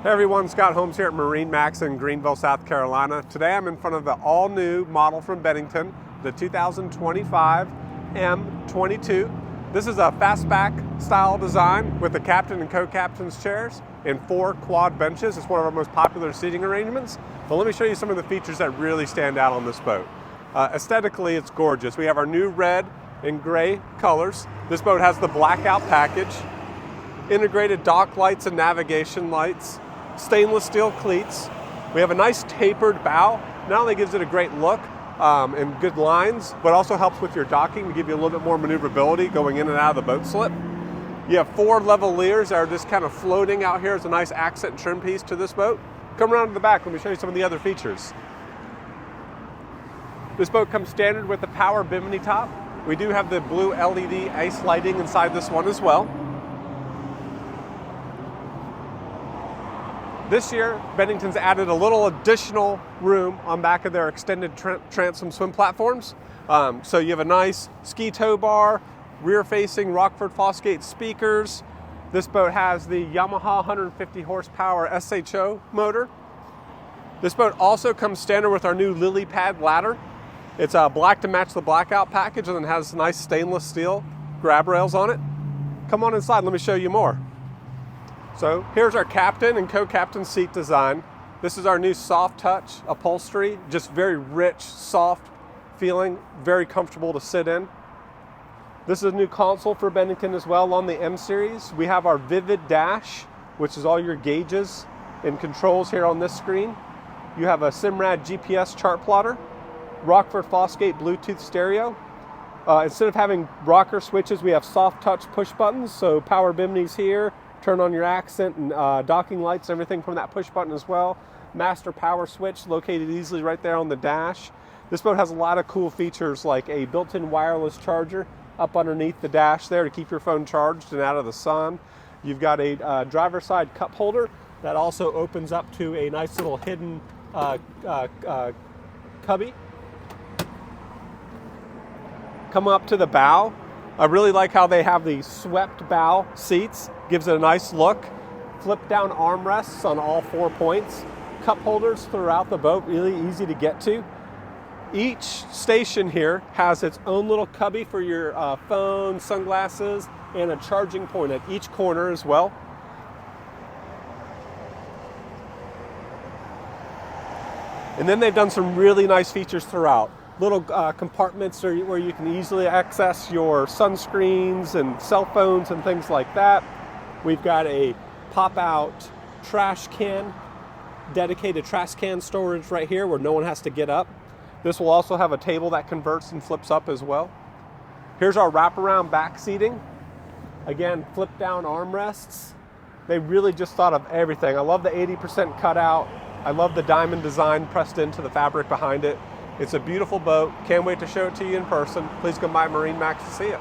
Hey everyone, Scott Holmes here at MarineMax in Greenville, South Carolina. Today I'm in front of the all-new model from Bennington, the 2025 M22. This is a fastback style design with the captain and co-captain's chairs and 4 quad benches. It's one of our most popular seating arrangements. But let me show you some of the features that really stand out on this boat. Aesthetically, it's gorgeous. We have our new red and gray colors. This boat has the blackout package, integrated dock lights and navigation lights, stainless steel cleats. We have a nice tapered bow. Not only gives it a great look and good lines, but also helps with your docking to give you a little bit more maneuverability going in and out of the boat slip. You have 4 lavaliers that are just kind of floating out here as a nice accent trim piece to this boat. Come around to the back, let me show you some of the other features. This boat comes standard with the power bimini top. We do have the blue LED ice lighting inside this one as well. This year, Bennington's added a little additional room on back of their extended transom swim platforms. So you have a nice ski tow bar, rear-facing Rockford Fosgate speakers. This boat has the Yamaha 150 horsepower SHO motor. This boat also comes standard with our new lily pad ladder. It's black to match the blackout package and then has nice stainless steel grab rails on it. Come on inside, let me show you more. So here's our captain and co-captain seat design. This is our new soft touch upholstery, just very rich, soft feeling, very comfortable to sit in. This is a new console for Bennington as well on the M series. We have our Vivid Dash, which is all your gauges and controls here on this screen. You have a Simrad GPS chart plotter, Rockford Fosgate Bluetooth stereo. Instead of having rocker switches, we have soft touch push buttons, so power bimini's here. Turn on your accent and docking lights, everything from that push button as well. Master power switch located easily right there on the dash. This boat has a lot of cool features like a built-in wireless charger up underneath the dash there to keep your phone charged and out of the sun. You've got a driver's side cup holder that also opens up to a nice little hidden cubby. Come up to the bow. I really like how they have the swept bow seats. Gives it a nice look. Flip down armrests on all 4 points. Cup holders throughout the boat, really easy to get to. Each station here has its own little cubby for your phone, sunglasses, and a charging point at each corner as well. And then they've done some really nice features throughout. Little compartments where you can easily access your sunscreens and cell phones and things like that. We've got a pop-out trash can, dedicated trash can storage right here where no one has to get up. This will also have a table that converts and flips up as well. Here's our wraparound back seating. Again, flip down armrests. They really just thought of everything. I love the 80% cutout. I love the diamond design pressed into the fabric behind it. It's a beautiful boat. Can't wait to show it to you in person. Please come by MarineMax to see it.